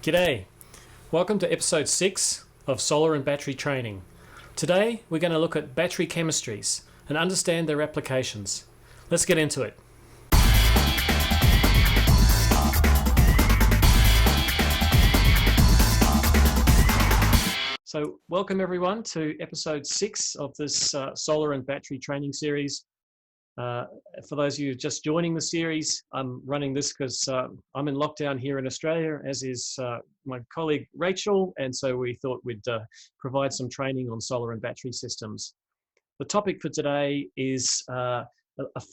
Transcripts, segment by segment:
G'day, welcome to episode 6 of Solar and Battery Training. Today we're going to look at battery chemistries and understand their applications. Let's get into it. So welcome everyone to episode 6 of this Solar and Battery Training series. For those of you just joining the series, I'm running this because I'm in lockdown here in Australia, as is my colleague Rachel, and so we thought we'd provide some training on solar and battery systems. The topic for today is a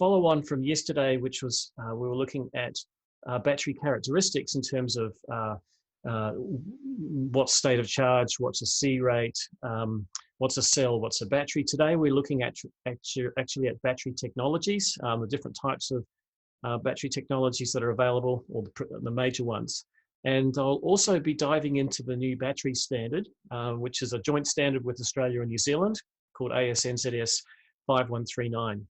follow-on from yesterday, which was we were looking at battery characteristics in terms of what state of charge, what's a C rate, what's a cell, what's a battery. Today we're looking at actually at battery technologies, the different types of battery technologies that are available, or the major ones. And I'll also be diving into the new battery standard, which is a joint standard with Australia and New Zealand called ASNZS 5139.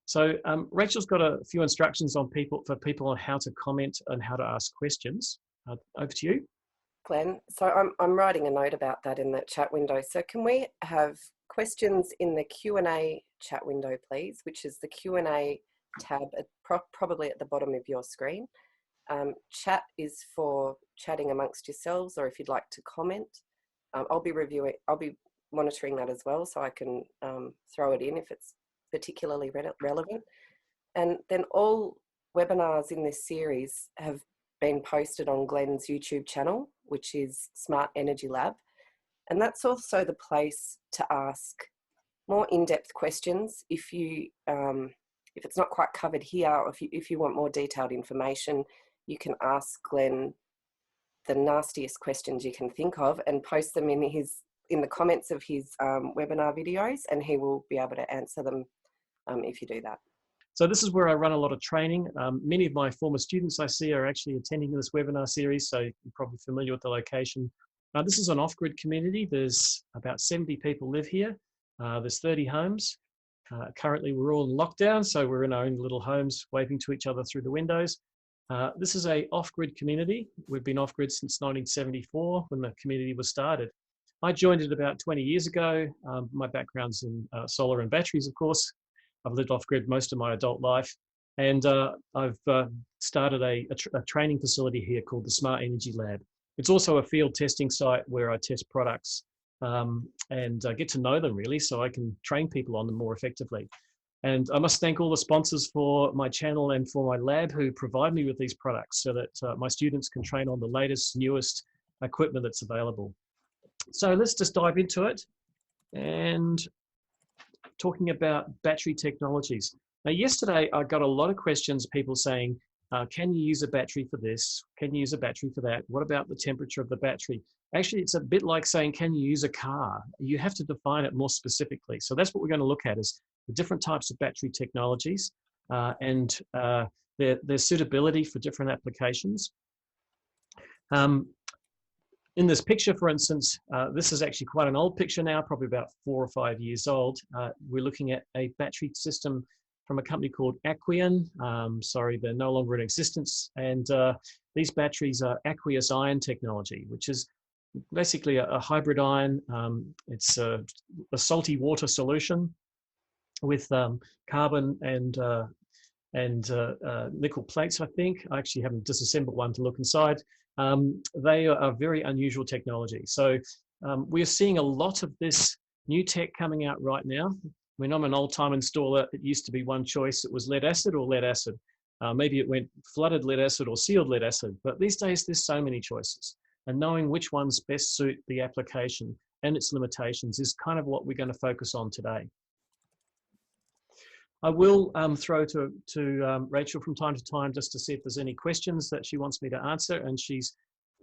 So Rachel's got a few instructions for people on how to comment and how to ask questions. Over to you. Glenn, so I'm writing a note about that in the chat window. So can we have questions in the Q&A chat window, please, which is the Q&A tab probably at the bottom of your screen. Chat is for chatting amongst yourselves, or if you'd like to comment. I'll be monitoring that as well, so I can throw it in if it's particularly relevant. And then all webinars in this series have been posted on Glenn's YouTube channel, which is Smart Energy Lab. And that's also the place to ask more in-depth questions if it's not quite covered here, or if you want more detailed information, you can ask Glenn the nastiest questions you can think of and post them in the comments of his webinar videos, and he will be able to answer them if you do that. So this is where I run a lot of training. Many of my former students I see are actually attending this webinar series, so you're probably familiar with the location. This is an off-grid community. There's about 70 people live here. There's 30 homes. Currently we're all in lockdown, so we're in our own little homes waving to each other through the windows. This is a off-grid community. We've been off-grid since 1974 when the community was started. I joined it about 20 years ago. My background's in solar and batteries, of course. I've lived off-grid most of my adult life, and I've started a training facility here called the Smart Energy Lab. It's also a field testing site where I test products and get to know them really, so I can train people on them more effectively. And I must thank all the sponsors for my channel and for my lab who provide me with these products so that my students can train on the latest, newest equipment that's available. So let's just dive into it. And talking about battery technologies. Now, yesterday I got a lot of questions, people saying, can you use a battery for this? Can you use a battery for that? What about the temperature of the battery? Actually, it's a bit like saying, can you use a car? You have to define it more specifically. So that's what we're going to look at, is the different types of battery technologies and their suitability for different applications. In this picture, for instance, this is actually quite an old picture now, probably about 4 or 5 years old. We're looking at a battery system from a company called Cadmium. Sorry, they're no longer in existence. And these batteries are aqueous ion technology, which is basically a hybrid ion. It's a salty water solution with carbon and nickel plates, I think. I actually haven't disassembled one to look inside. They are very unusual technology. So we're seeing a lot of this new tech coming out right now. When I'm an old-time installer, it used to be one choice. It was lead acid or lead acid. Maybe it went flooded lead acid or sealed lead acid. But these days, there's so many choices. And knowing which ones best suit the application and its limitations is kind of what we're going to focus on today. I will throw to Rachel from time to time just to see if there's any questions that she wants me to answer, and she's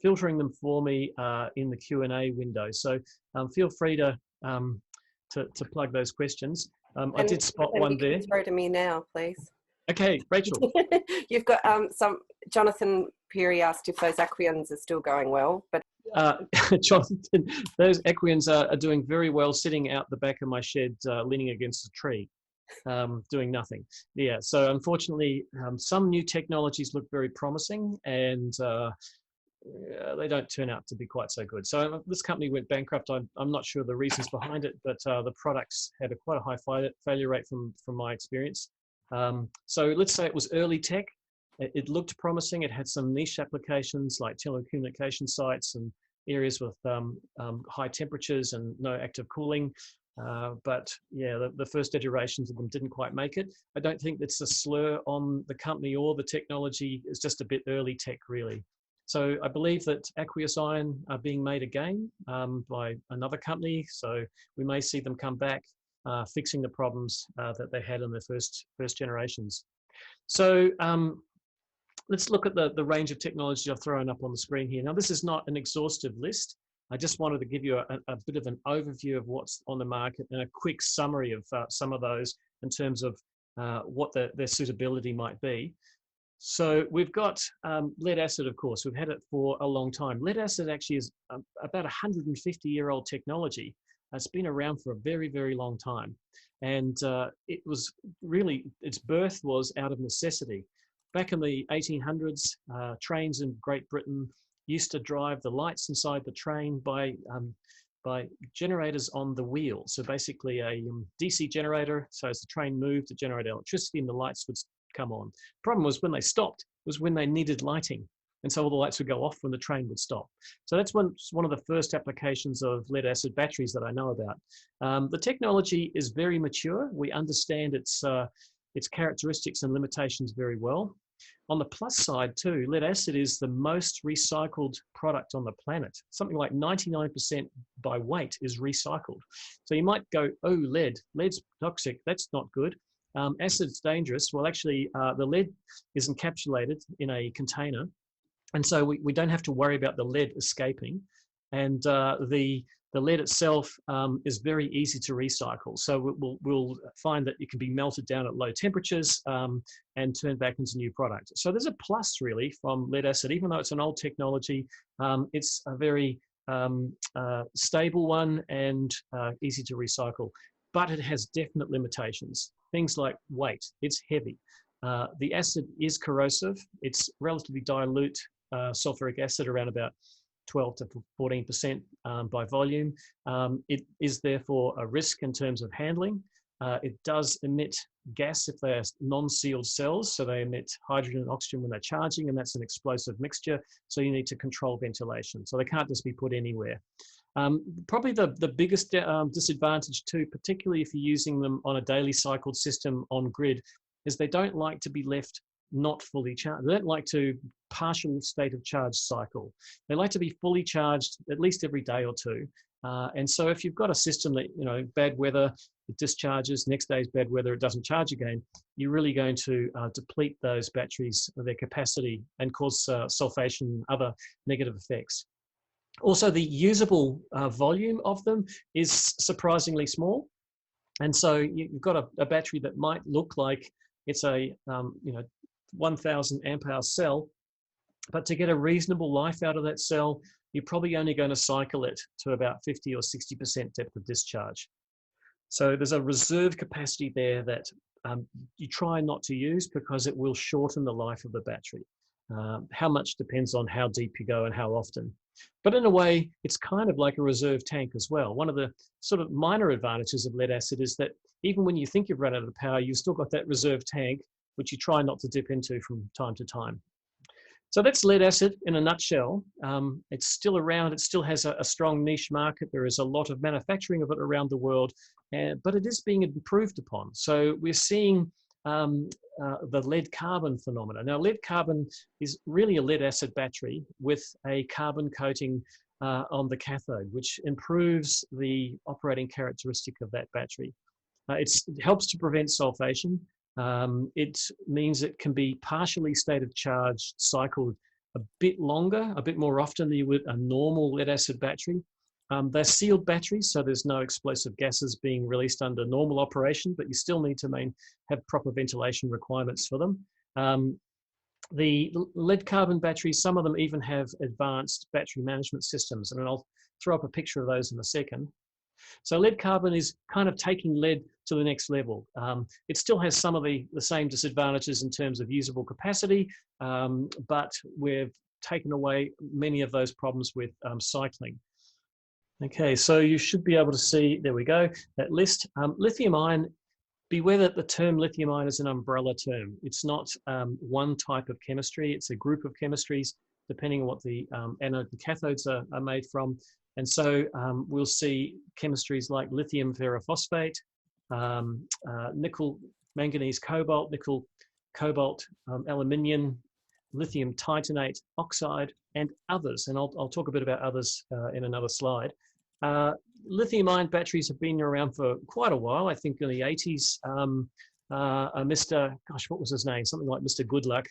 filtering them for me in the Q&A window. So feel free to plug those questions. I did spot one there. Throw to me now, please. Okay, Rachel. You've got Jonathan Peary asked if those Aquians are still going well, but Jonathan, those Aquians are doing very well sitting out the back of my shed, leaning against a tree. Doing nothing. Yeah, so unfortunately, some new technologies look very promising, and they don't turn out to be quite so good. So this company went bankrupt. I'm not sure the reasons behind it, but the products had quite a high failure rate from my experience. So let's say it was early tech. It looked promising. It had some niche applications like telecommunication sites and areas with high temperatures and no active cooling. But yeah, the first iterations of them didn't quite make it. I don't think it's a slur on the company or the technology. It's just a bit early tech, really. So I believe that aqueous ion are being made again by another company. So we may see them come back, fixing the problems that they had in their first generations. So let's look at the range of technology I've thrown up on the screen here. Now, this is not an exhaustive list. I just wanted to give you a bit of an overview of what's on the market and a quick summary of some of those in terms of what their suitability might be. So we've got lead acid, of course. We've had it for a long time. Lead acid actually is about 150-year-old technology. It's been around for a very, very long time. And it was really, its birth was out of necessity. Back in the 1800s, trains in Great Britain used to drive the lights inside the train by generators on the wheel. So basically a DC generator. So as the train moved, it generated electricity and the lights would come on. The problem was when they stopped was when they needed lighting. And so all the lights would go off when the train would stop. So that's one of the first applications of lead acid batteries that I know about. The technology is very mature. We understand its characteristics and limitations very well. On the plus side too, lead acid is the most recycled product on the planet. Something like 99% by weight is recycled. So you might go, oh, lead's toxic, that's not good. Acid's dangerous. Well, actually, the lead is encapsulated in a container. And so we don't have to worry about the lead escaping. And the lead itself is very easy to recycle. So we'll find that it can be melted down at low temperatures and turned back into new product. So there's a plus really from lead acid, even though it's an old technology, it's a very stable one and easy to recycle, but it has definite limitations. Things like weight, it's heavy. The acid is corrosive. It's relatively dilute sulfuric acid, around about 12 to 14% by volume. It is therefore a risk in terms of handling. It does emit gas if they're non-sealed cells, so they emit hydrogen and oxygen when they're charging, and that's an explosive mixture, so you need to control ventilation. So they can't just be put anywhere. Probably the biggest disadvantage too, particularly if you're using them on a daily cycled system on grid, is they don't like to be left not fully charged. They don't like to partial state of charge cycle. They like to be fully charged at least every day or two. And so if you've got a system that, you know, bad weather, it discharges, next day's bad weather, it doesn't charge again, you're really going to deplete those batteries of their capacity and cause sulfation and other negative effects. Also, the usable volume of them is surprisingly small. And so you've got a battery that might look like it's a 1000 amp hour cell, but to get a reasonable life out of that cell, you're probably only going to cycle it to about 50 or 60% depth of discharge. So there's a reserve capacity there that you try not to use because it will shorten the life of the battery. How much depends on how deep you go and how often. But in a way, it's kind of like a reserve tank as well. One of the sort of minor advantages of lead acid is that even when you think you've run out of power, you've still got that reserve tank, which you try not to dip into from time to time. So that's lead acid in a nutshell. It's still around. It still has a strong niche market. There is a lot of manufacturing of it around the world, but it is being improved upon. So we're seeing the lead carbon phenomena. Now, lead carbon is really a lead acid battery with a carbon coating on the cathode, which improves the operating characteristic of that battery. It helps to prevent sulfation. It means it can be partially state of charge cycled a bit longer, a bit more often than you would a normal lead acid battery. They're sealed batteries, so there's no explosive gases being released under normal operation, but you still need to have proper ventilation requirements for them. The lead carbon batteries, some of them even have advanced battery management systems, and I'll throw up a picture of those in a second. So lead carbon is kind of taking lead to the next level. It still has some of the same disadvantages in terms of usable capacity, but we've taken away many of those problems with cycling. Okay, so you should be able to see, there we go, that list. Lithium ion, beware that the term lithium ion is an umbrella term. It's not one type of chemistry, it's a group of chemistries, depending on what the anode and cathodes are made from. And so we'll see chemistries like lithium ferrophosphate, nickel, manganese, cobalt, nickel, cobalt, aluminium, lithium titanate, oxide, and others. And I'll talk a bit about others in another slide. Lithium-ion batteries have been around for quite a while. I think in the 80s, Mr. Gosh, what was his name? Something like Mr. Goodluck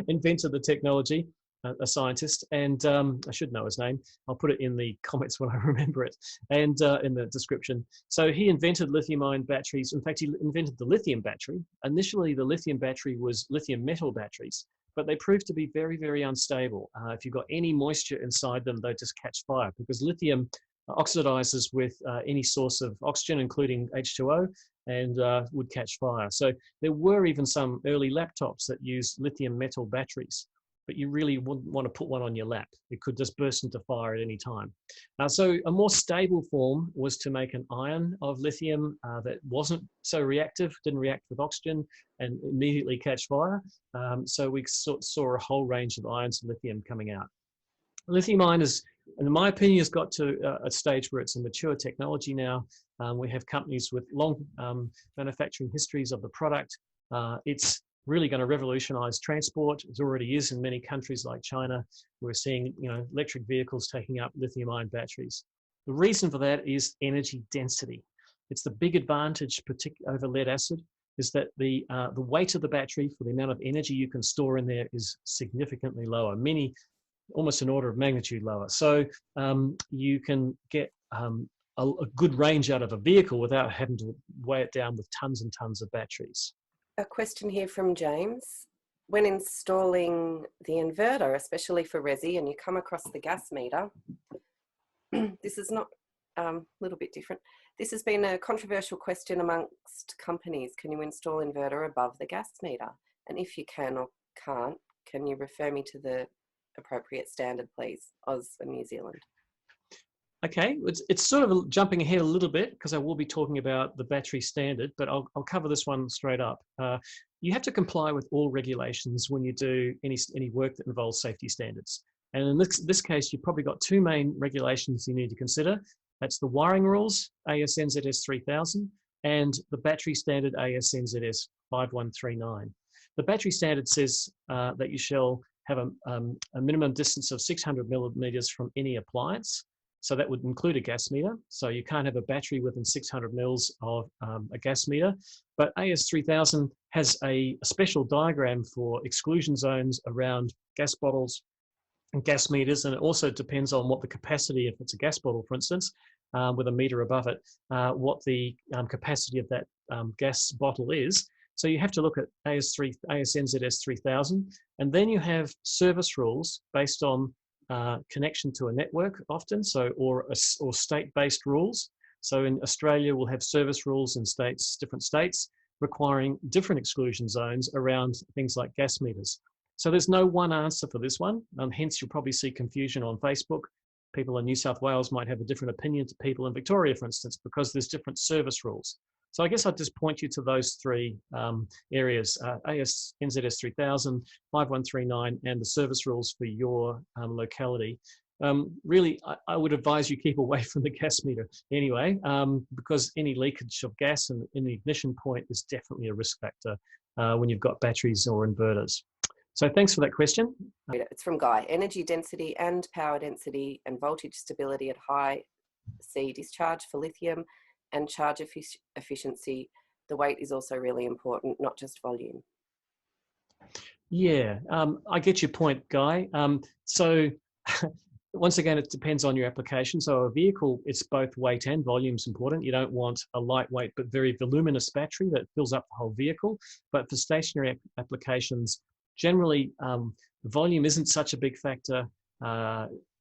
invented the technology, a scientist, and I should know his name. I'll put it in the comments when I remember it, and in the description. So he invented lithium-ion batteries. In fact, he invented the lithium battery. Initially, the lithium battery was lithium metal batteries, but they proved to be very, very unstable. If you've got any moisture inside them, they just catch fire, because lithium oxidizes with any source of oxygen, including H2O, and would catch fire. So there were even some early laptops that used lithium metal batteries, but you really wouldn't want to put one on your lap. It could just burst into fire at any time. So a more stable form was to make an ion of lithium that wasn't so reactive, didn't react with oxygen and immediately catch fire. So we saw a whole range of ions of lithium coming out. Lithium ion is, in my opinion, has got to a stage where it's a mature technology now. We have companies with long manufacturing histories of the product. It's really going to revolutionize transport. It already is in many countries like China. We're seeing, electric vehicles taking up lithium-ion batteries. The reason for that is energy density. It's the big advantage, particularly over lead acid, is that the weight of the battery for the amount of energy you can store in there is significantly lower, almost an order of magnitude lower. So you can get a good range out of a vehicle without having to weigh it down with tons and tons of batteries. A question here from James. When installing the inverter, especially for resi, and you come across the gas meter, this is not a little bit different. This has been a controversial question amongst companies. Can you install inverter above the gas meter? And if you can or can't, can you refer me to the appropriate standard, please? Oz and New Zealand. Okay, it's sort of jumping ahead a little bit because I will be talking about the battery standard, but I'll cover this one straight up. You have to comply with all regulations when you do any work that involves safety standards. And in this case, you've probably got two main regulations you need to consider. That's the wiring rules, AS/NZS 3000, and the battery standard, AS/NZS 5139. The battery standard says that you shall have a minimum distance of 600 millimeters from any appliance. So that would include a gas meter. So you can't have a battery within 600 mils of a gas meter. But AS3000 has a special diagram for exclusion zones around gas bottles and gas meters. And it also depends on what the capacity, if it's a gas bottle, for instance, with a meter above it, what the capacity of that gas bottle is. So you have to look at AS/NZS 3000. And then you have service rules based on connection to a network often, or state-based rules. So in Australia, we'll have service rules in different states, requiring different exclusion zones around things like gas meters. So there's no one answer for this one, and hence you'll probably see confusion on Facebook. People in New South Wales might have a different opinion to people in Victoria, for instance, because there's different service rules. So I guess I'd just point you to those three areas, AS/NZS 3000, 5139, and the service rules for your locality. Really, I would advise you keep away from the gas meter anyway, because any leakage of gas in the ignition point is definitely a risk factor when you've got batteries or inverters. So thanks for that question. It's from Guy. Energy density and power density and voltage stability at high C discharge for lithium and charge efficiency. The weight is also really important, not just volume. Yeah, I get your point, Guy. So once again, it depends on your application. So a vehicle, it's both weight and volume is important. You don't want a lightweight but very voluminous battery that fills up the whole vehicle. But for stationary applications, generally, volume isn't such a big factor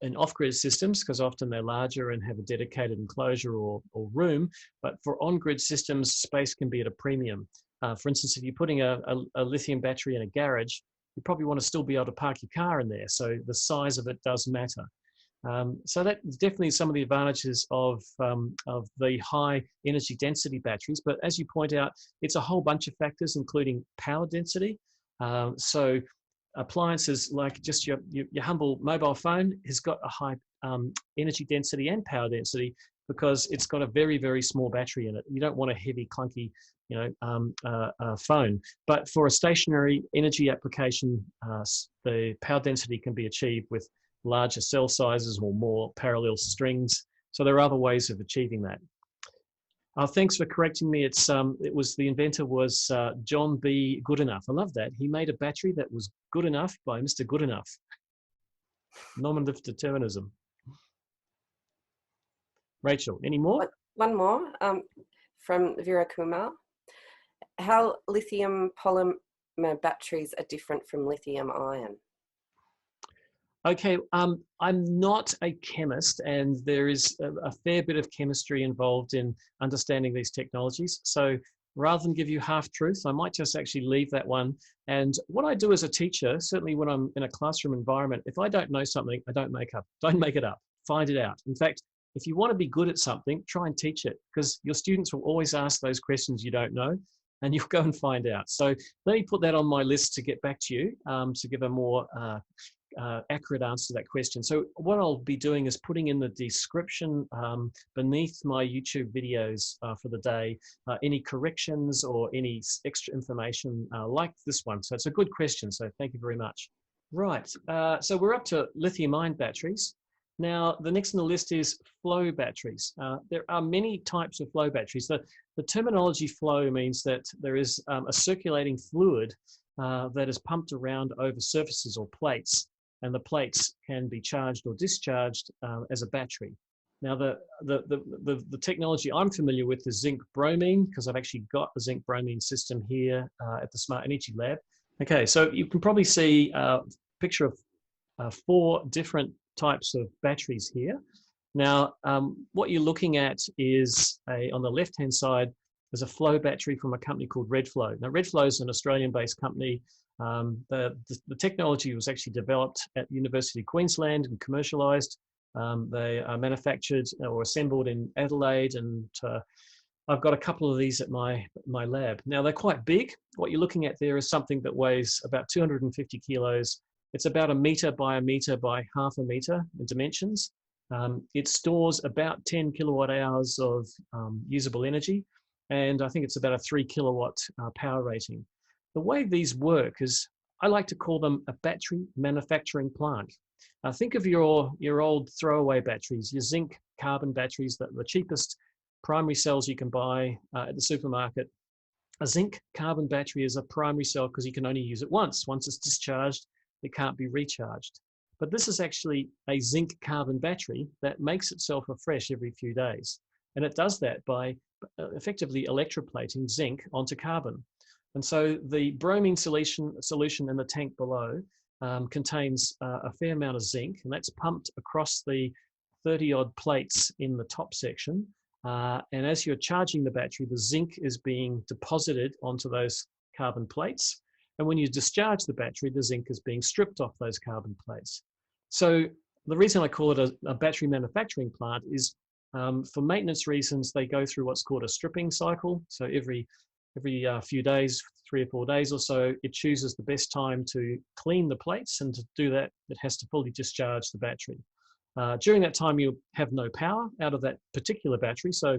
in off-grid systems, because often they're larger and have a dedicated enclosure or room. But for on-grid systems, space can be at a premium. For instance, if you're putting a lithium battery in a garage, you probably want to still be able to park your car in there. So the size of it does matter. So that's definitely some of the advantages of the high energy density batteries. But as you point out, it's a whole bunch of factors, including power density. So appliances like just your humble mobile phone has got a high energy density and power density because it's got a very, very small battery in it. You don't want a heavy, clunky, phone. But for a stationary energy application, the power density can be achieved with larger cell sizes or more parallel strings. So there are other ways of achieving that. Thanks for correcting me. It was the inventor was John B. Goodenough. I love that. He made a battery that was good enough by Mr. Goodenough. Nominative determinism. Rachel, any more? One more from Vera Kumar. How lithium polymer batteries are different from lithium ion? Okay, I'm not a chemist, and there is a fair bit of chemistry involved in understanding these technologies. So rather than give you half-truths, I might just actually leave that one. And what I do as a teacher, certainly when I'm in a classroom environment, if I don't know something, I don't make it up, find it out. In fact, if you want to be good at something, try and teach it, because your students will always ask those questions you don't know, and you'll go and find out. So let me put that on my list to get back to you to give a more accurate answer to that question. So what I'll be doing is putting in the description beneath my YouTube videos for the day any corrections or any extra information like this one. So it's a good question, so thank you very much. Right, so we're up to lithium-ion batteries. Now, the next on the list is flow batteries. There are many types of flow batteries. The terminology flow means that there is a circulating fluid that is pumped around over surfaces or plates, and the plates can be charged or discharged as a battery. Now, the technology I'm familiar with is zinc bromine, because I've actually got a zinc bromine system here at the Smart Energy Lab. Okay, so you can probably see a picture of 4 different types of batteries here. Now, what you're looking at is on the left-hand side, there's a flow battery from a company called Redflow. Now, Redflow is an Australian-based company. The technology was actually developed at the University of Queensland and commercialised. They are manufactured or assembled in Adelaide, and I've got a couple of these at my lab. Now, they're quite big. What you're looking at there is something that weighs about 250 kilos. It's about 1 metre by 1 metre by half a metre in dimensions. It stores about 10 kilowatt hours of usable energy, and I think it's about a 3 kilowatt power rating. The way these work is, I like to call them a battery manufacturing plant. Think of your old throwaway batteries, your zinc carbon batteries, that are the cheapest primary cells you can buy at the supermarket. A zinc carbon battery is a primary cell because you can only use it once. Once it's discharged, it can't be recharged. But this is actually a zinc carbon battery that makes itself afresh every few days. And it does that by effectively electroplating zinc onto carbon. And so the bromine solution in the tank below contains a fair amount of zinc, and that's pumped across the 30-odd plates in the top section. And as you're charging the battery, the zinc is being deposited onto those carbon plates. And when you discharge the battery, the zinc is being stripped off those carbon plates. So the reason I call it a battery manufacturing plant is for maintenance reasons, they go through what's called a stripping cycle. So every few days, 3 or 4 days or so, it chooses the best time to clean the plates, and to do that, it has to fully discharge the battery. During that time, you have no power out of that particular battery. So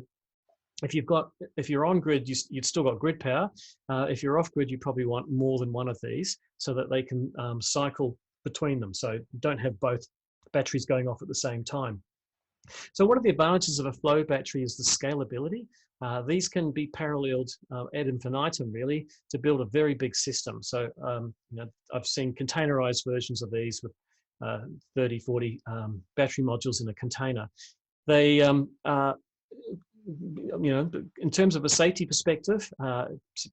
if you're on grid, you've still got grid power. If you're off grid, you probably want more than one of these so that they can cycle between them. So you don't have both batteries going off at the same time. So one of the advantages of a flow battery is the scalability. These can be paralleled ad infinitum, really, to build a very big system. So I've seen containerized versions of these with 30, 40 battery modules in a container. They in terms of a safety perspective,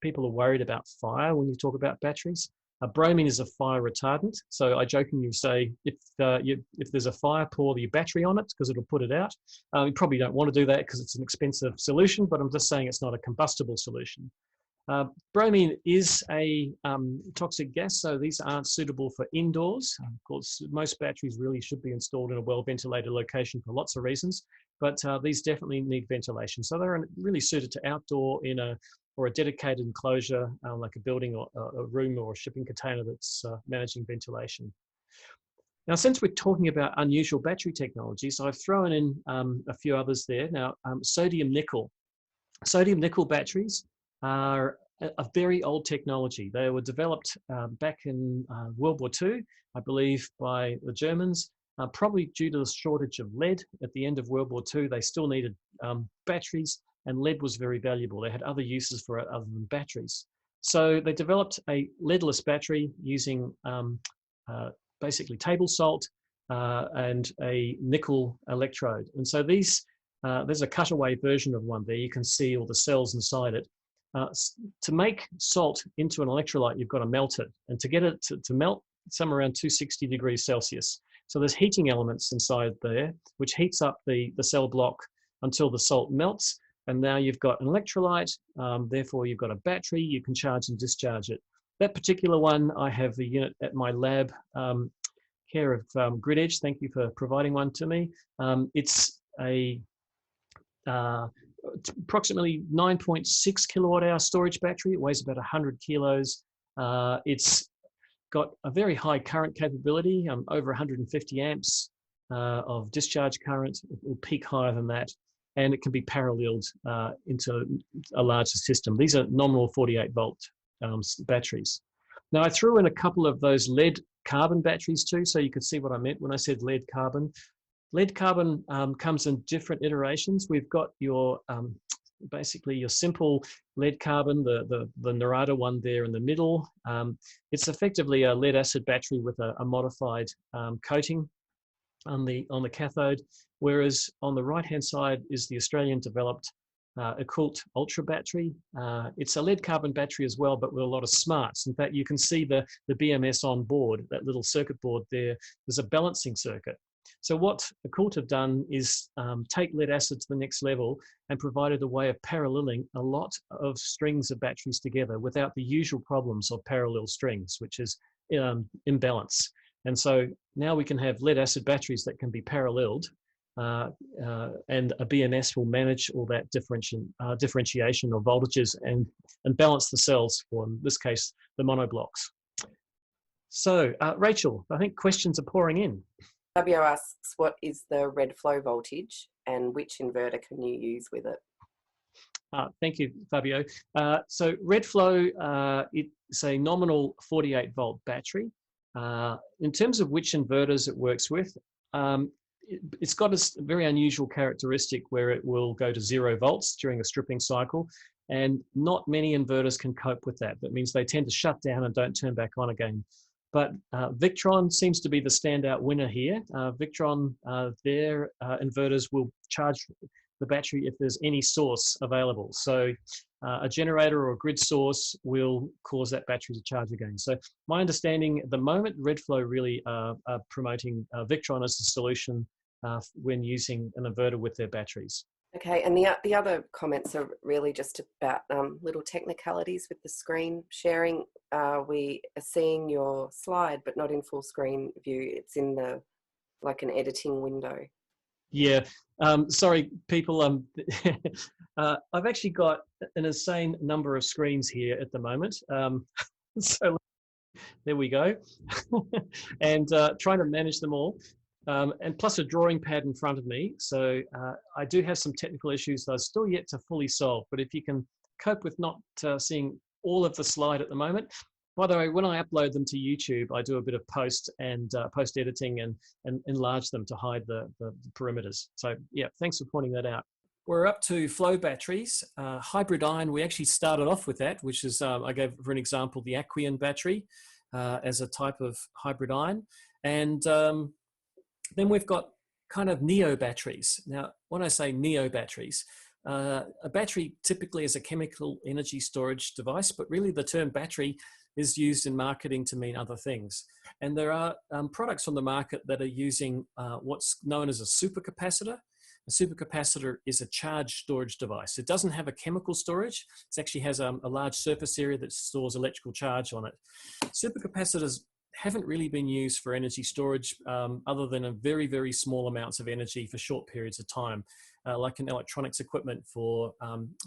people are worried about fire when you talk about batteries. Bromine is a fire retardant, so I jokingly say if there's a fire, pour your battery on it because it'll put it out. You probably don't want to do that because it's an expensive solution, but I'm just saying it's not a combustible solution. Bromine is a toxic gas, so these aren't suitable for indoors. Of course, most batteries really should be installed in a well-ventilated location for lots of reasons, but these definitely need ventilation. So they're really suited to outdoor or a dedicated enclosure, like a building or a room or a shipping container that's managing ventilation. Now, since we're talking about unusual battery technologies, I've thrown in a few others there. Now, sodium nickel. Sodium nickel batteries are a very old technology. They were developed back in World War II, I believe, by the Germans, probably due to the shortage of lead at the end of World War II. They still needed batteries, and lead was very valuable. They had other uses for it other than batteries. So they developed a leadless battery using basically table salt and a nickel electrode. And so these there's a cutaway version of one there. You can see all the cells inside it. To make salt into an electrolyte, you've got to melt it. And to get it to melt, somewhere around 260 degrees Celsius. So there's heating elements inside there, which heats up the cell block until the salt melts. And now you've got an electrolyte, therefore you've got a battery, you can charge and discharge it. That particular one, I have the unit at my lab, care of Grid Edge. Thank you for providing one to me. It's a approximately 9.6 kilowatt hour storage battery. It weighs about 100 kilos. It's got a very high current capability, over 150 amps of discharge current. It will peak higher than that, and it can be paralleled into a larger system. These are nominal 48 volt batteries. Now, I threw in a couple of those lead carbon batteries too, so you could see what I meant when I said lead carbon. Lead carbon comes in different iterations. We've got your basically your simple lead carbon, the Narada one there in the middle. It's effectively a lead acid battery with a modified coating on the cathode, whereas on the right hand side is the Australian developed Occult Ultra battery. It's a lead carbon battery as well, but with a lot of smarts. In fact, you can see the BMS on board, that little circuit board there. There's a balancing circuit. So what Occult have done is take lead acid to the next level and provided a way of paralleling a lot of strings of batteries together without the usual problems of parallel strings, which is imbalance. And so now we can have lead acid batteries that can be paralleled, and a BMS will manage all that differentiation of voltages and balance the cells for, in this case, the monoblocks. So, Rachel, I think questions are pouring in. Fabio asks, what is the red flow voltage and which inverter can you use with it? Thank you, Fabio. So red flow, it's a nominal 48 volt battery. In terms of which inverters it works with, it's got a very unusual characteristic where it will go to 0 volts during a stripping cycle, and not many inverters can cope with that. That means they tend to shut down and don't turn back on again. But Victron seems to be the standout winner here. Victron, their inverters will charge the battery if there's any source available. So a generator or a grid source will cause that battery to charge again. So my understanding at the moment, Redflow really are promoting Victron as the solution when using an inverter with their batteries. Okay, and the other comments are really just about little technicalities with the screen sharing. We are seeing your slide, but not in full screen view. It's in like an editing window. Yeah, sorry, people. I've actually got an insane number of screens here at the moment. So there we go, and trying to manage them all. And plus a drawing pad in front of me. So I do have some technical issues that are still yet to fully solve, but if you can cope with not seeing all of the slide at the moment. By the way, when I upload them to YouTube, I do a bit of post editing and enlarge them to hide the perimeters. So yeah, thanks for pointing that out. We're up to flow batteries. Hybrid ion, we actually started off with that, which is, I gave for an example, the Aqueon battery as a type of hybrid ion. And then we've got kind of neo batteries. Now, when I say neo batteries, a battery typically is a chemical energy storage device, but really the term battery is used in marketing to mean other things. And there are products on the market that are using what's known as a supercapacitor. a supercapacitor is a charge storage device. It doesn't have a chemical storage. It actually has a large surface area that stores electrical charge on it. Supercapacitors haven't really been used for energy storage other than a very, very small amounts of energy for short periods of time, like in electronics equipment for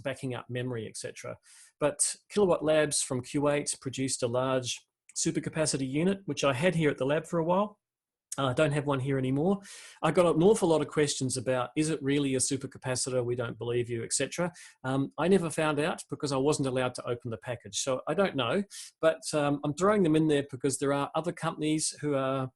backing up memory, etc. But Kilowatt Labs from Kuwait produced a large supercapacitor unit, which I had here at the lab for a while. I don't have one here anymore. I got an awful lot of questions about, is it really a supercapacitor? We don't believe you, etc. I never found out because I wasn't allowed to open the package. So I don't know, but I'm throwing them in there because there are other companies who are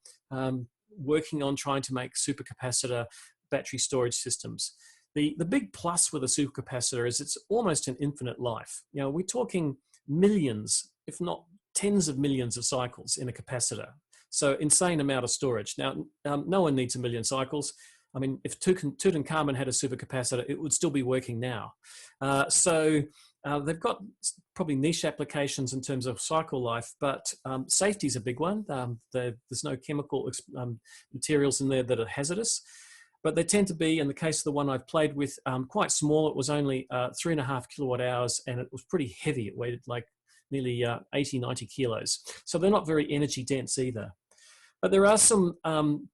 working on trying to make supercapacitor battery storage systems. The big plus with a supercapacitor is it's almost an infinite life. You know, we're talking millions, if not tens of millions of cycles in a capacitor. So insane amount of storage. Now, no one needs a million cycles. I mean, if Tutankhamun had a supercapacitor, it would still be working now. They've got probably niche applications in terms of cycle life, but safety is a big one. There's no chemical materials in there that are hazardous, but they tend to be, in the case of the one I've played with, quite small. It was only 3.5 kilowatt hours, and it was pretty heavy. It weighed like nearly 80, 90 kilos. So they're not very energy dense either. But there are some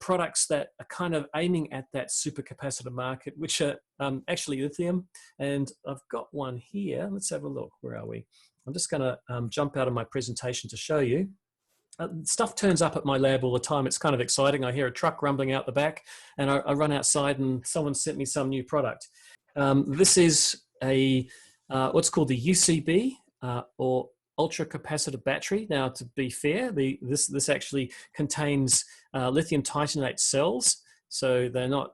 products that are kind of aiming at that supercapacitor market, which are actually lithium. And I've got one here. Let's have a look. Where are we? I'm just going to jump out of my presentation to show you. Stuff turns up at my lab all the time. It's kind of exciting. I hear a truck rumbling out the back, and I run outside and someone sent me some new product. This is a what's called the UCB, or ultra capacitor battery. Now, to be fair, this actually contains lithium titanate cells, so they're not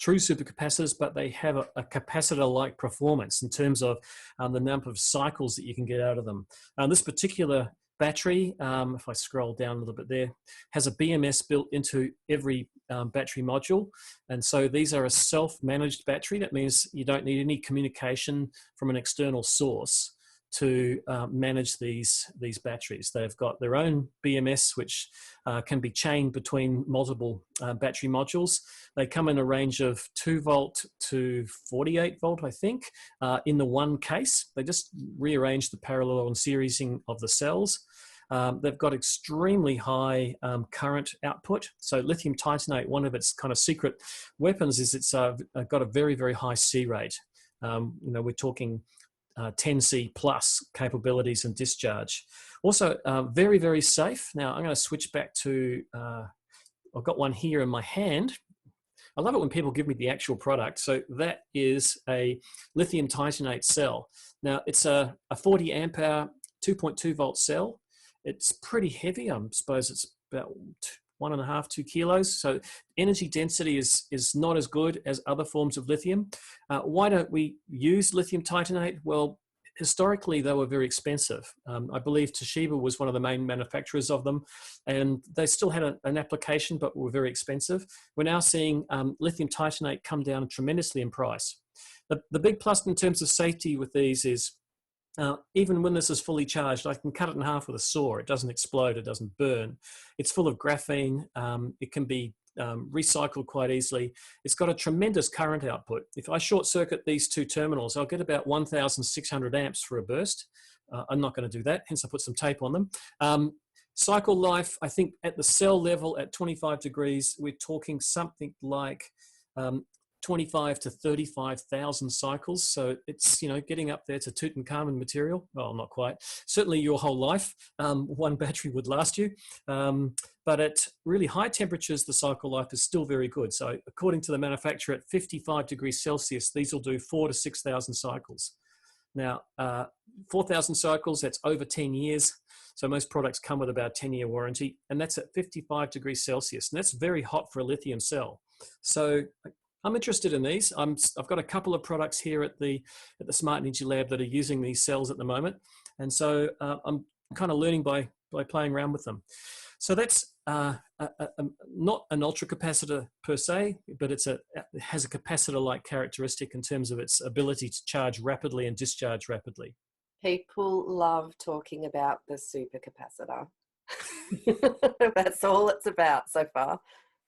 true supercapacitors, but they have a capacitor-like performance in terms of the number of cycles that you can get out of them. This particular battery, if I scroll down a little bit there, has a BMS built into every battery module. And so these are a self-managed battery. That means you don't need any communication from an external source to manage these batteries. They've got their own BMS, which can be chained between multiple battery modules. They come in a range of 2 volt to 48 volt, I think, in the one case. They just rearrange the parallel and seriesing of the cells. They've got extremely high current output. So lithium titanate, one of its kind of secret weapons is it's got a very, very high C rate. We're talking 10C plus capabilities and discharge. Also very, very safe. Now I'm going to switch back to, I've got one here in my hand. I love it when people give me the actual product. So that is a lithium titanate cell. Now it's a 40 amp hour, 2.2 volt cell. It's pretty heavy. I suppose it's about 1.5, 2 kilos. So energy density is not as good as other forms of lithium. Why don't we use lithium titanate? Well, historically, they were very expensive. I believe Toshiba was one of the main manufacturers of them, and they still had an application, but were very expensive. We're now seeing lithium titanate come down tremendously in price. The big plus in terms of safety with these is even when this is fully charged, I can cut it in half with a saw. It doesn't explode, it doesn't burn. It's full of graphene. It can be recycled quite easily. It's got a tremendous current output. If I short circuit these two terminals, I'll get about 1,600 amps for a burst. I'm not going to do that, hence I put some tape on them. Cycle life, I think at the cell level at 25 degrees, we're talking something like 25 to 35,000 cycles. So it's, getting up there to Tutankhamun material. Well, not quite. Certainly your whole life, one battery would last you. But at really high temperatures, the cycle life is still very good. So according to the manufacturer, at 55 degrees Celsius, these will do 4,000 to 6,000 cycles. Now, 4,000 cycles, that's over 10 years. So most products come with about a 10-year warranty, and that's at 55 degrees Celsius. And that's very hot for a lithium cell. So I'm interested in these. I've got a couple of products here at the Smart Energy Lab that are using these cells at the moment. And so I'm kind of learning by playing around with them. So that's not an ultra capacitor per se, but it has a capacitor-like characteristic in terms of its ability to charge rapidly and discharge rapidly. People love talking about the supercapacitor. That's all it's about so far.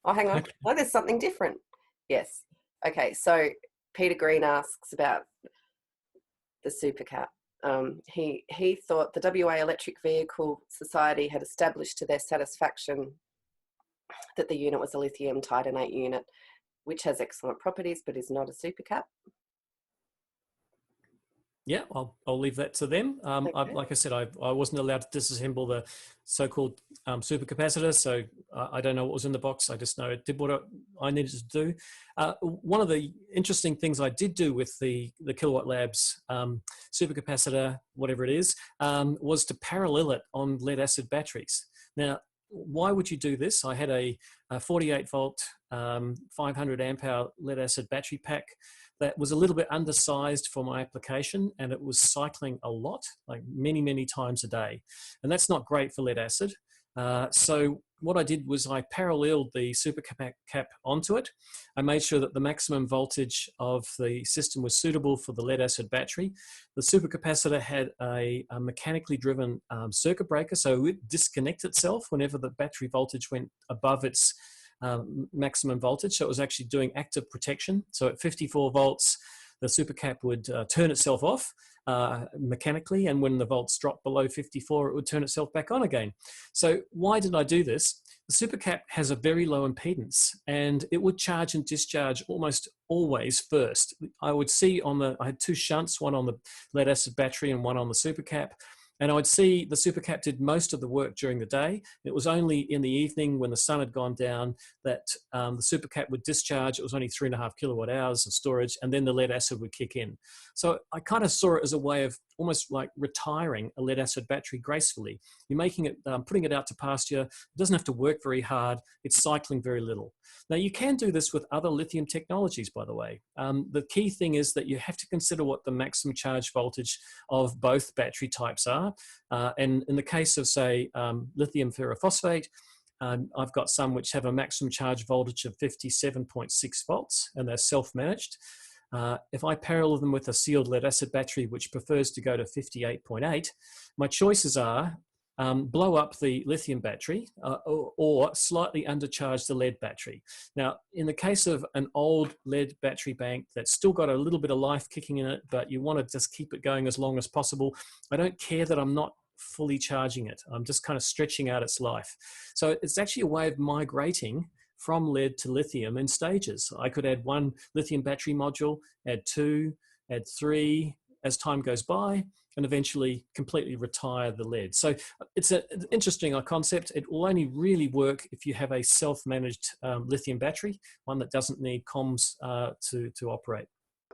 Oh, hang on. Oh, there's something different. Yes. Okay, so Peter Green asks about the supercap. He thought the WA Electric Vehicle Society had established to their satisfaction that the unit was a lithium titanate unit, which has excellent properties but is not a supercap. Yeah, I'll leave that to them. Okay. Like I said, I wasn't allowed to disassemble the so-called supercapacitor, so I don't know what was in the box. I just know it did what I needed to do. One of the interesting things I did do with the Kilowatt Labs supercapacitor, whatever it is, was to parallel it on lead-acid batteries. Now, why would you do this? I had a 48 volt, 500 amp hour lead-acid battery pack that was a little bit undersized for my application, and it was cycling a lot, like many times a day. And that's not great for lead acid. So what I did was I paralleled the supercap onto it. I made sure that the maximum voltage of the system was suitable for the lead acid battery. The supercapacitor had a mechanically driven circuit breaker, so it would disconnect itself whenever the battery voltage went above its maximum voltage. So it was actually doing active protection. So at 54 volts, the supercap would turn itself off mechanically, and when the volts dropped below 54, it would turn itself back on again. So why did I do this? The supercap has a very low impedance, and it would charge and discharge almost always first. I would see I had two shunts, one on the lead acid battery and one on the supercap. And I would see the supercap did most of the work during the day. It was only in the evening when the sun had gone down that the supercap would discharge. It was only 3.5 kilowatt hours of storage, and then the lead acid would kick in. So I kind of saw it as a way of almost like retiring a lead acid battery gracefully. You're making it, putting it out to pasture. It doesn't have to work very hard. It's cycling very little. Now, you can do this with other lithium technologies, by the way. The key thing is that you have to consider what the maximum charge voltage of both battery types are. And in the case of, say, lithium ferrophosphate, I've got some which have a maximum charge voltage of 57.6 volts, and they're self-managed. If I parallel them with a sealed lead acid battery, which prefers to go to 58.8, my choices are blow up the lithium battery or slightly undercharge the lead battery. Now, in the case of an old lead battery bank that's still got a little bit of life kicking in it, but you want to just keep it going as long as possible, I don't care that I'm not fully charging it. I'm just kind of stretching out its life. So it's actually a way of migrating from lead to lithium in stages. I could add one lithium battery module, add two, add three as time goes by, and eventually completely retire the lead. So it's an interesting concept. It will only really work if you have a self-managed lithium battery, one that doesn't need comms to operate.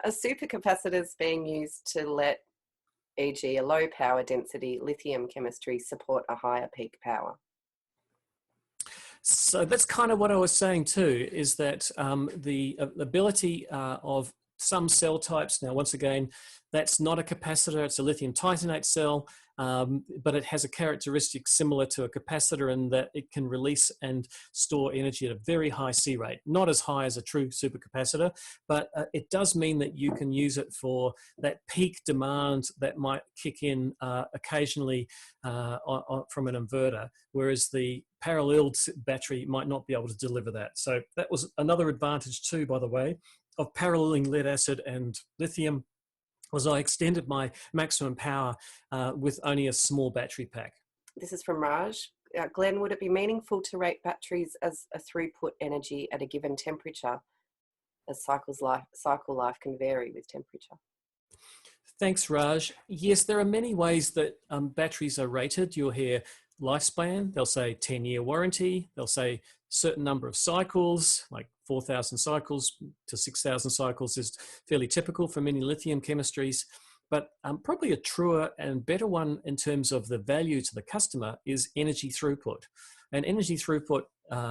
A supercapacitor is being used to let, e.g. a low power density lithium chemistry, support a higher peak power. So that's kind of what I was saying too, is that the ability of some cell types, now once again, that's not a capacitor, it's a lithium titanate cell, but it has a characteristic similar to a capacitor in that it can release and store energy at a very high C rate. Not as high as a true supercapacitor, but it does mean that you can use it for that peak demand that might kick in occasionally from an inverter, whereas the paralleled battery might not be able to deliver that. So that was another advantage too, by the way, of paralleling lead acid and lithium, was I extended my maximum power with only a small battery pack. This is from Raj. Glenn, would it be meaningful to rate batteries as a throughput energy at a given temperature, as cycle life can vary with temperature? Thanks, Raj. Yes, there are many ways that batteries are rated. You'll hear lifespan, they'll say 10-year warranty, they'll say certain number of cycles, like 4,000 cycles to 6,000 cycles is fairly typical for many lithium chemistries. But probably a truer and better one in terms of the value to the customer is energy throughput. And energy throughput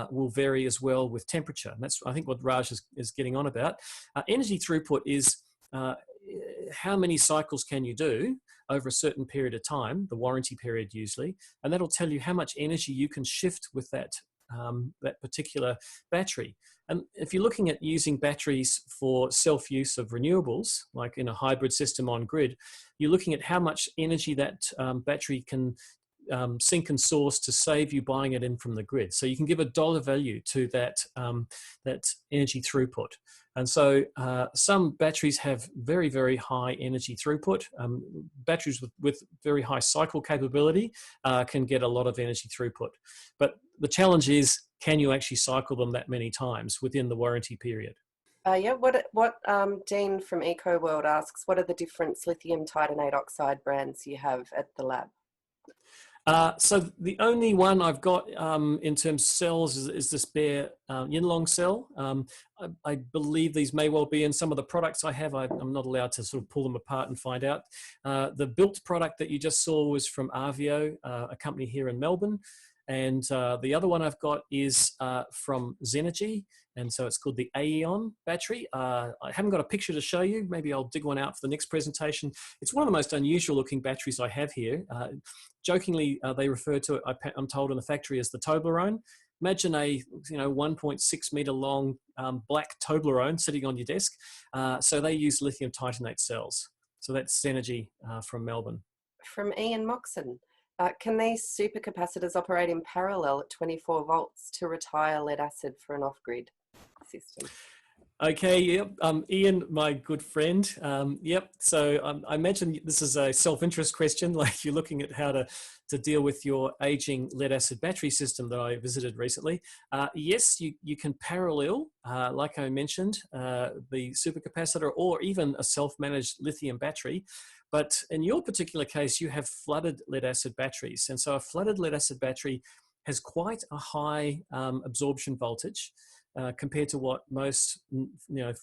will vary as well with temperature. And that's, I think, what Raj is getting on about. Energy throughput is how many cycles can you do over a certain period of time, the warranty period usually, and that'll tell you how much energy you can shift with that particular battery. And if you're looking at using batteries for self-use of renewables, like in a hybrid system on grid, you're looking at how much energy that battery can sink and source to save you buying it in from the grid. So you can give a dollar value to that, that energy throughput. And so some batteries have very, very high energy throughput. Batteries with very high cycle capability can get a lot of energy throughput. But the challenge is, can you actually cycle them that many times within the warranty period? Yeah, what Dean from EcoWorld asks, what are the different lithium titanate oxide brands you have at the lab? So the only one I've got in terms of cells is this bare Yinlong cell. I believe these may well be in some of the products I have. I'm not allowed to sort of pull them apart and find out. The built product that you just saw was from Avio, a company here in Melbourne. And the other one I've got is from Zenergy, and so it's called the Aeon battery. I haven't got a picture to show you. Maybe I'll dig one out for the next presentation. It's one of the most unusual looking batteries I have here. Jokingly, they refer to it, I'm told, in the factory as the Toblerone. Imagine a 1.6 meter long black Toblerone sitting on your desk. So they use lithium titanate cells. So that's Zenergy from Melbourne. From Ian Moxon. Can these supercapacitors operate in parallel at 24 volts to retire lead acid for an off-grid system? Okay, yep. Ian, my good friend. Yep. So I imagine this is a self-interest question, like you're looking at how to deal with your aging lead acid battery system that I visited recently. Yes, you can parallel, like I mentioned, the supercapacitor or even a self-managed lithium battery. But in your particular case, you have flooded lead acid batteries. And so a flooded lead acid battery has quite a high absorption voltage compared to what most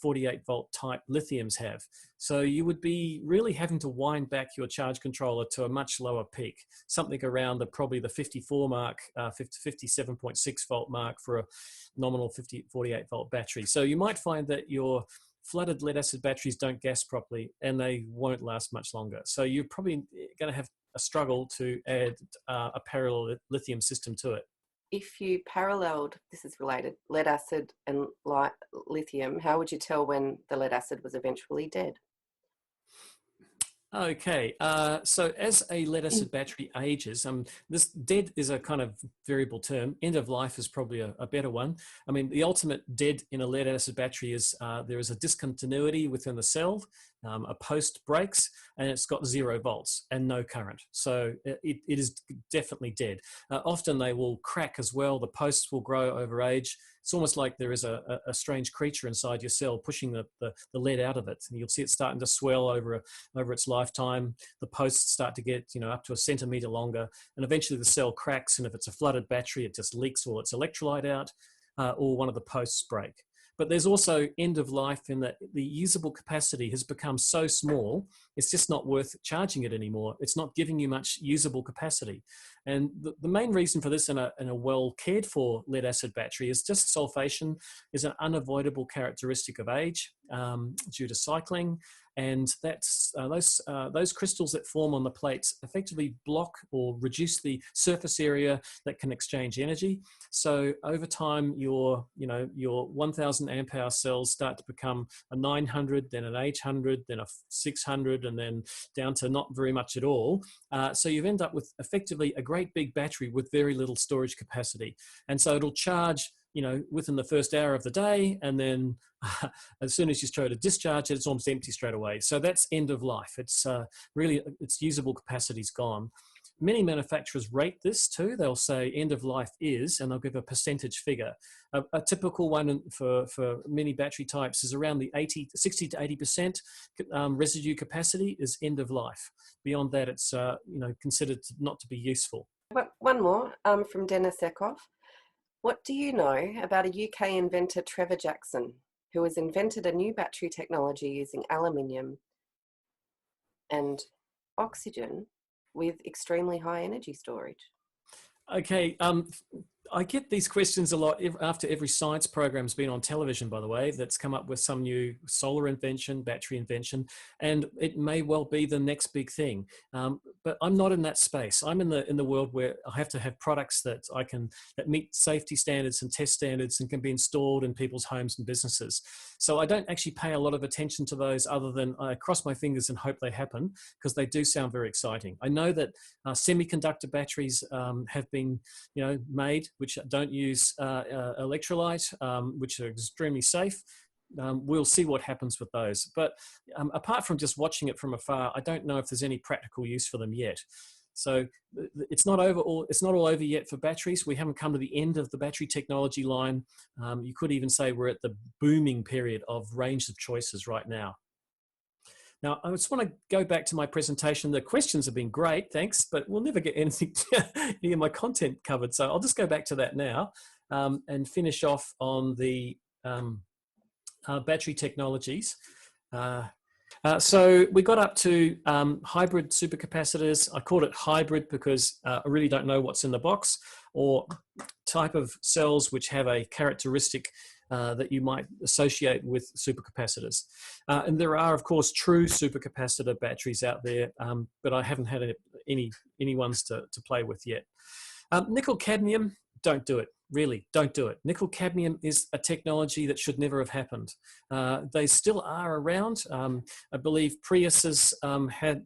48 volt type lithiums have. So you would be really having to wind back your charge controller to a much lower peak, something around probably the 54 mark, 57.6 volt mark for a nominal 48 volt battery. So you might find that your flooded lead acid batteries don't gas properly and they won't last much longer. So you're probably going to have a struggle to add a parallel lithium system to it. If you paralleled, this is related, lead acid and lithium, how would you tell when the lead acid was eventually dead? Okay, so as a lead acid battery ages, this dead is a kind of variable term. End of life is probably a better one. I mean, the ultimate dead in a lead acid battery is there is a discontinuity within the cell, a post breaks, and it's got 0 volts and no current. So it is definitely dead. Often they will crack as well. The posts will grow over age. It's almost like there is a strange creature inside your cell pushing the lead out of it. And you'll see it starting to swell over its lifetime. The posts start to get up to a centimeter longer, and eventually the cell cracks. And if it's a flooded battery, it just leaks all its electrolyte out, or one of the posts break. But there's also end of life in that the usable capacity has become so small, it's just not worth charging it anymore. It's not giving you much usable capacity. And the main reason for this in a well cared for lead acid battery is just sulfation is an unavoidable characteristic of age due to cycling. And that's those crystals that form on the plates effectively block or reduce the surface area that can exchange energy. So over time, your 1,000 amp hour cells start to become a 900, then an 800, then a 600, and then down to not very much at all. So you end up with effectively a great big battery with very little storage capacity. And so it'll charge within the first hour of the day, and then as soon as you try to discharge it, it's almost empty straight away. So that's end of life. It's really, its usable capacity's gone. Many manufacturers rate this too. They'll say end of life is, and they'll give a percentage figure. A typical one for many battery types is around the 60 to 80% residue capacity is end of life. Beyond that, it's considered not to be useful. One more from Dennis Eckhoff. What do you know about a UK inventor, Trevor Jackson, who has invented a new battery technology using aluminium and oxygen with extremely high energy storage? Okay, I get these questions a lot after every science program's been on television, by the way, that's come up with some new solar invention, battery invention, and it may well be the next big thing. But I'm not in that space. I'm in the world where I have to have products that that meet safety standards and test standards and can be installed in people's homes and businesses. So I don't actually pay a lot of attention to those, other than I cross my fingers and hope they happen, because they do sound very exciting. I know that semiconductor batteries have been, made, which don't use electrolyte, which are extremely safe. We'll see what happens with those. But apart from just watching it from afar, I don't know if there's any practical use for them yet. So it's not all over yet for batteries. We haven't come to the end of the battery technology line. You could even say we're at the booming period of range of choices right now. Now, I just want to go back to my presentation. The questions have been great, thanks, but we'll never get anything, any of my content covered. So I'll just go back to that now and finish off on the battery technologies. So we got up to hybrid supercapacitors. I called it hybrid because I really don't know what's in the box, or type of cells which have a characteristic that you might associate with supercapacitors. And there are, of course, true supercapacitor batteries out there, but I haven't had any ones to play with yet. Nickel cadmium, don't do it. Really, don't do it. Nickel cadmium is a technology that should never have happened. They still are around. I believe Priuses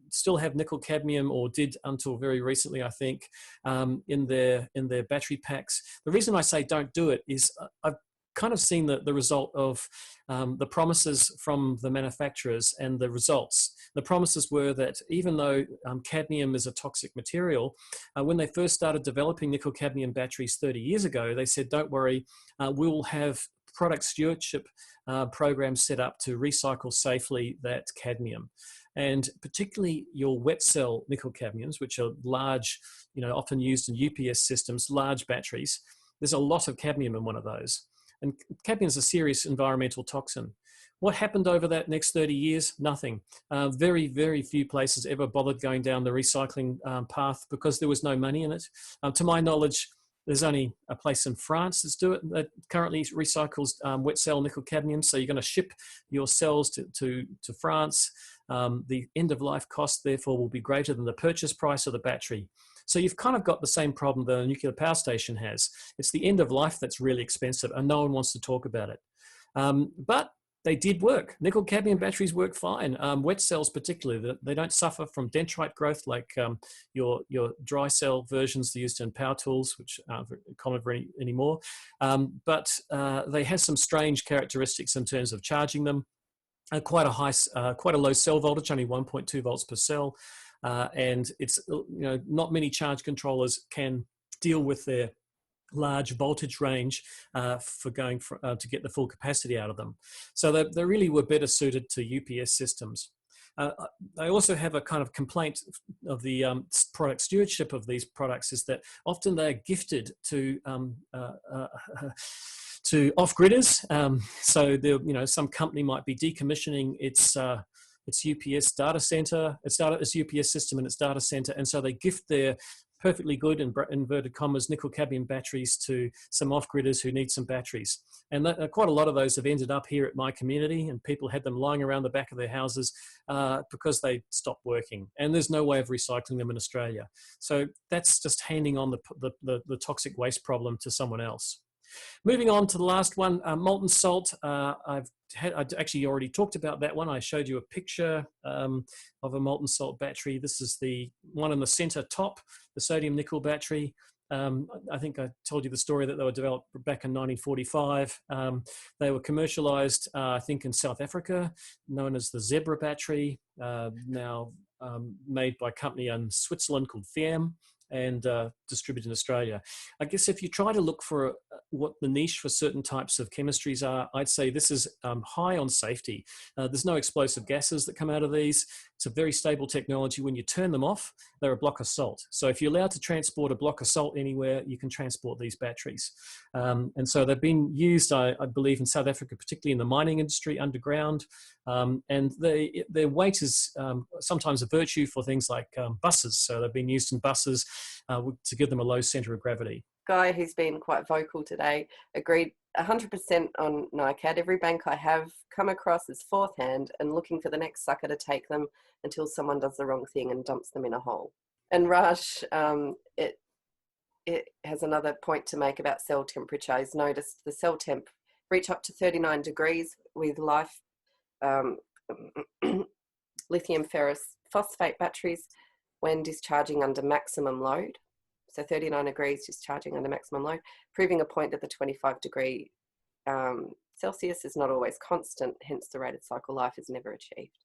still have nickel cadmium, or did until very recently, I think, in their battery packs. The reason I say don't do it is I've kind of seen the result of the promises from the manufacturers and the results. The promises were that even though cadmium is a toxic material, when they first started developing nickel cadmium batteries 30 years ago, they said, don't worry, we'll have product stewardship programs set up to recycle safely that cadmium. And particularly your wet cell nickel cadmiums, which are large, often used in UPS systems, large batteries, there's a lot of cadmium in one of those. And cadmium is a serious environmental toxin. What happened over that next 30 years? Nothing. Very, very few places ever bothered going down the recycling path because there was no money in it. To my knowledge, there's only a place in France that currently recycles wet cell nickel cadmium. So you're going to ship your cells to France. The end of life cost, therefore, will be greater than the purchase price of the battery. So you've kind of got the same problem that a nuclear power station has. It's the end of life that's really expensive, and no one wants to talk about it. But they did work. Nickel cadmium batteries work fine. Wet cells particularly, they don't suffer from dendrite growth like your dry cell versions used in power tools, which aren't very common anymore. But they have some strange characteristics in terms of charging them. Quite a low cell voltage, only 1.2 volts per cell. And it's, not many charge controllers can deal with their large voltage range for going to get the full capacity out of them. So they really were better suited to UPS systems. I also have a kind of complaint of the product stewardship of these products, is that often they're gifted to off-gridders. So some company might be decommissioning its UPS data center, its UPS system and its data center, and so they gift their perfectly good, in inverted commas, nickel cadmium batteries to some off-gridders who need some batteries. And quite a lot of those have ended up here at my community, and people had them lying around the back of their houses because they stopped working. And there's no way of recycling them in Australia. So that's just handing on the toxic waste problem to someone else. Moving on to the last one, molten salt. I'd actually already talked about that one. I showed you a picture of a molten salt battery. This is the one in the center top, the sodium nickel battery. I think I told you the story that they were developed back in 1945. They were commercialized, I think, in South Africa, known as the Zebra battery, now made by a company in Switzerland called Thiam, and distributed in Australia. I guess if you try to look for what the niche for certain types of chemistries are, I'd say this is high on safety. There's no explosive gases that come out of these. It's a very stable technology. When you turn them off, they're a block of salt. So if you're allowed to transport a block of salt anywhere, you can transport these batteries. And so they've been used, I believe, in South Africa, particularly in the mining industry underground. And their weight is sometimes a virtue for things like buses. So they've been used in buses to give them a low center of gravity. Guy, who's been quite vocal today, agreed 100% on NICAD. Every bank I have come across is fourth hand and looking for the next sucker to take them until someone does the wrong thing and dumps them in a hole. And Raj, it has another point to make about cell temperature. He's noticed the cell temp reach up to 39 degrees with lithium ferrous phosphate batteries when discharging under maximum load. So 39 degrees discharging under maximum load, proving a point that the 25-degree Celsius is not always constant, hence the rated cycle life is never achieved.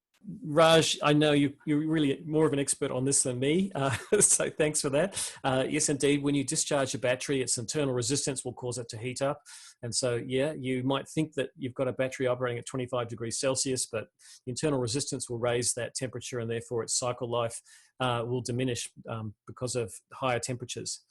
Raj, I know you're really more of an expert on this than me, so thanks for that. Yes, indeed, when you discharge a battery, its internal resistance will cause it to heat up. And so, yeah, you might think that you've got a battery operating at 25 degrees Celsius, but the internal resistance will raise that temperature and therefore its cycle life will diminish because of higher temperatures.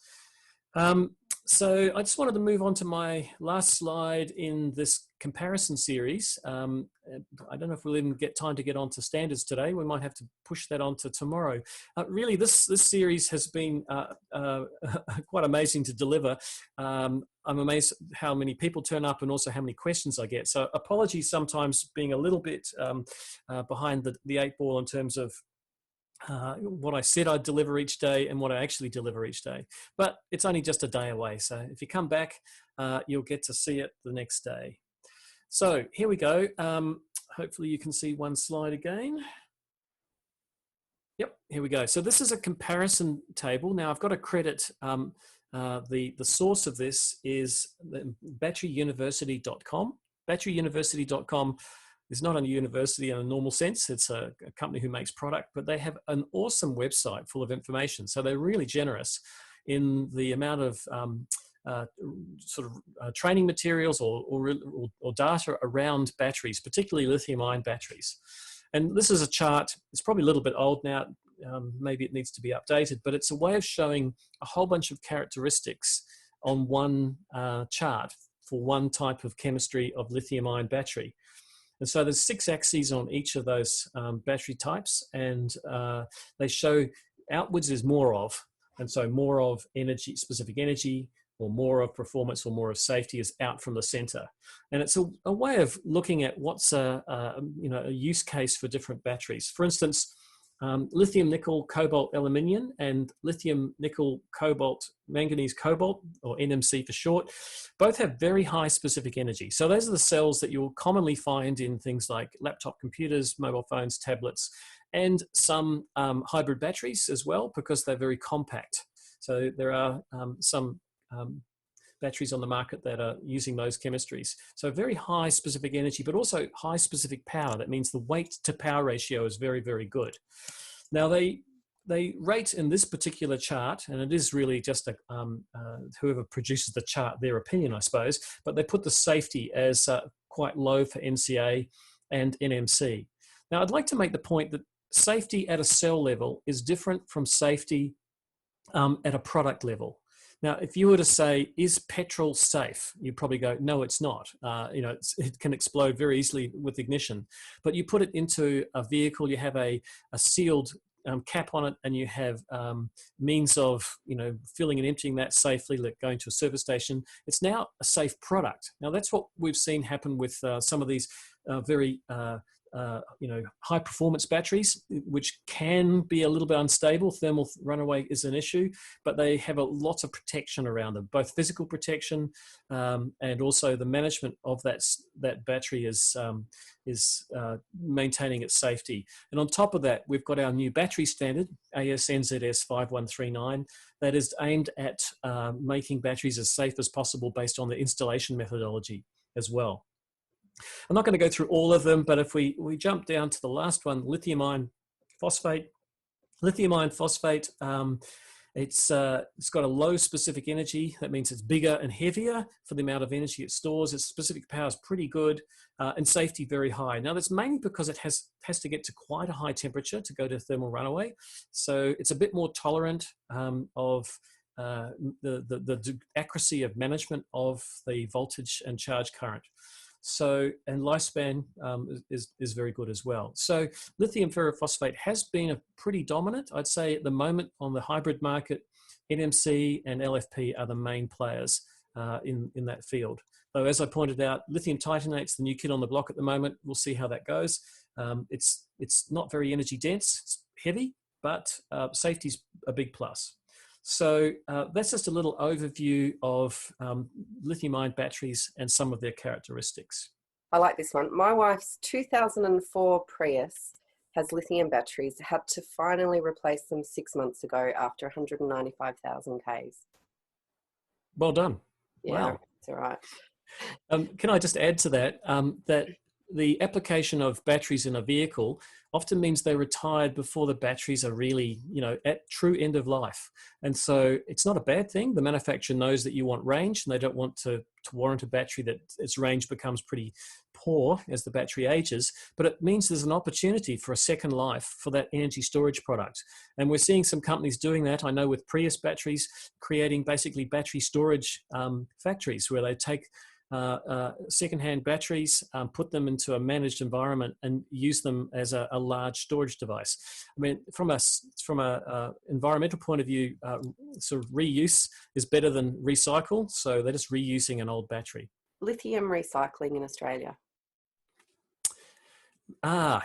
So I just wanted to move on to my last slide in this comparison series. I don't know if we'll even get time to get on to standards today. We might have to push that on to tomorrow. Really, this series has been quite amazing to deliver. I'm amazed how many people turn up and also how many questions I get. So apologies sometimes being a little bit behind the eight ball in terms of what I said I'd deliver each day and what I actually deliver each day. But it's only just a day away. So if you come back, you'll get to see it the next day. So here we go. Hopefully you can see one slide again. Yep, here we go. So this is a comparison table. Now I've got to credit the source of this is batteryuniversity.com. Batteryuniversity.com is not a university in a normal sense. It's a company who makes product, but they have an awesome website full of information. So they're really generous in the amount of training materials or data around batteries, particularly lithium-ion batteries. And this is a chart. It's probably a little bit old now. Maybe it needs to be updated, but it's a way of showing a whole bunch of characteristics on one chart for one type of chemistry of lithium-ion battery. And so there's 6 axes on each of those battery types, and they show outwards is more of, and so more of energy, specific energy, or more of performance, or more of safety is out from the center. And it's a way of looking at what's a use case for different batteries. For instance, lithium nickel cobalt aluminium and lithium nickel cobalt manganese cobalt, or NMC for short, both have very high specific energy. So those are the cells that you'll commonly find in things like laptop computers, mobile phones, tablets, and some hybrid batteries as well, because they're very compact. So there are some batteries on the market that are using those chemistries. So very high specific energy, but also high specific power. That means the weight to power ratio is very, very good. Now they rate in this particular chart, and it is really just whoever produces the chart, their opinion, I suppose, but they put the safety as quite low for NCA and NMC. Now I'd like to make the point that safety at a cell level is different from safety at a product level. Now, if you were to say, is petrol safe? You'd probably go, no, it's not. It can explode very easily with ignition. But you put it into a vehicle, you have a sealed cap on it, and you have means of filling and emptying that safely, like going to a service station. It's now a safe product. Now, that's what we've seen happen with some of these very high performance batteries, which can be a little bit unstable. Thermal runaway is an issue, but they have a lot of protection around them, both physical protection and also the management of that battery is maintaining its safety. And on top of that, we've got our new battery standard, AS/NZS 5139, that is aimed at making batteries as safe as possible based on the installation methodology as well. I'm not going to go through all of them, but if we jump down to the last one, lithium ion phosphate. Lithium ion phosphate, it's got a low specific energy. That means it's bigger and heavier for the amount of energy it stores. Its specific power is pretty good, and safety very high. Now that's mainly because it has to get to quite a high temperature to go to thermal runaway. So it's a bit more tolerant of the accuracy of management of the voltage and charge current. So, and lifespan is very good as well. So lithium ferrophosphate has been a pretty dominant, I'd say at the moment on the hybrid market. NMC and LFP are the main players in that field. Though, as I pointed out, lithium titanate's the new kid on the block at the moment. We'll see how that goes. It's not very energy dense, it's heavy, but safety's a big plus. So that's just a little overview of lithium-ion batteries and some of their characteristics. I like this one. My wife's 2004 Prius has lithium batteries, had to finally replace them 6 months ago after 195,000 Ks. Well done. Yeah, wow. It's all right. Can I just add to that, that the application of batteries in a vehicle often means they're retired before the batteries are really, at true end of life. And so it's not a bad thing. The manufacturer knows that you want range and they don't want to warrant a battery that its range becomes pretty poor as the battery ages, but it means there's an opportunity for a second life for that energy storage product. And we're seeing some companies doing that. I know with Prius batteries, creating basically battery storage factories where they take secondhand batteries, put them into a managed environment and use them as a large storage device. I mean, from a environmental point of view, sort of reuse is better than recycle. So they're just reusing an old battery. Lithium recycling in Australia.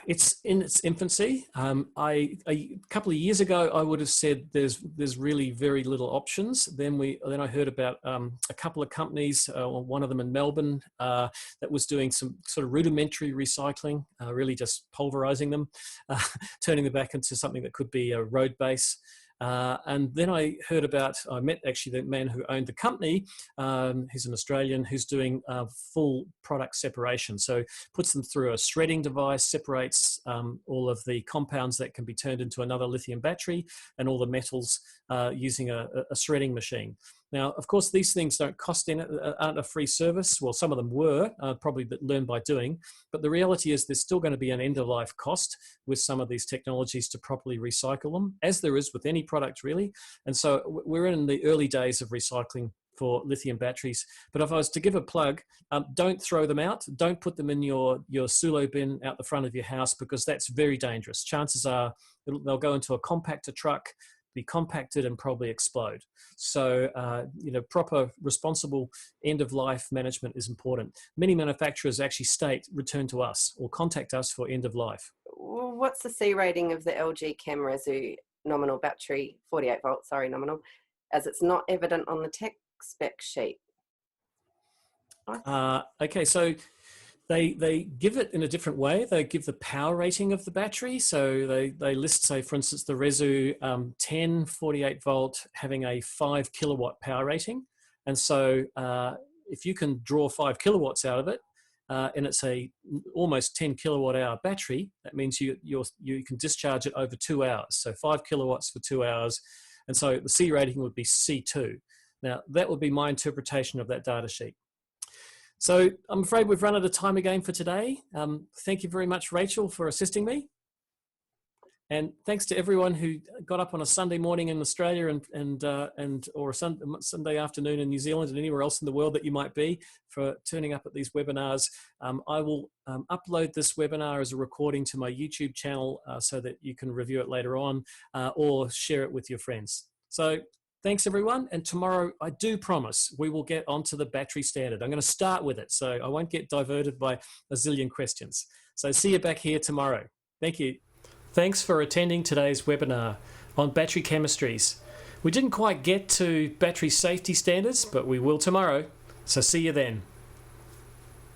It's in its infancy. A couple of years ago, I would have said there's really very little options. Then I heard about a couple of companies, one of them in Melbourne, that was doing some sort of rudimentary recycling, really just pulverizing them, turning them back into something that could be a road base. And then I met actually the man who owned the company. He's an Australian who's doing full product separation. So puts them through a shredding device, separates all of the compounds that can be turned into another lithium battery and all the metals using a shredding machine. Now, of course, these things don't cost aren't a free service. Well, some of them were, probably learned by doing. But the reality is there's still going to be an end-of-life cost with some of these technologies to properly recycle them, as there is with any product, really. And so we're in the early days of recycling for lithium batteries. But if I was to give a plug, don't throw them out. Don't put them in your Sulo bin out the front of your house, because that's very dangerous. Chances are they'll go into a compactor truck, be compacted and probably explode. So, proper responsible end-of-life management is important. Many manufacturers actually state, return to us or contact us for end-of-life. What's the C rating of the LG Chem Resu nominal battery, 48 volts, nominal, as it's not evident on the tech spec sheet? Okay, so they give it in a different way. They give the power rating of the battery. So they list, say, for instance, the Resu 10 48 volt having a 5 kilowatt power rating. And so if you can draw 5 kilowatts out of it, and it's a almost 10 kilowatt hour battery, that means you can discharge it over 2 hours. So 5 kilowatts for 2 hours. And so the C rating would be C2. Now, that would be my interpretation of that data sheet. So I'm afraid we've run out of time again for today. Thank you very much, Rachel, for assisting me. And thanks to everyone who got up on a Sunday morning in Australia or a Sunday afternoon in New Zealand and anywhere else in the world that you might be, for turning up at these webinars. I will upload this webinar as a recording to my YouTube channel so that you can review it later on or share it with your friends. So thanks, everyone. And tomorrow, I do promise, we will get onto the battery standard. I'm going to start with it, so I won't get diverted by a zillion questions. So see you back here tomorrow. Thank you. Thanks for attending today's webinar on battery chemistries. We didn't quite get to battery safety standards, but we will tomorrow. So see you then.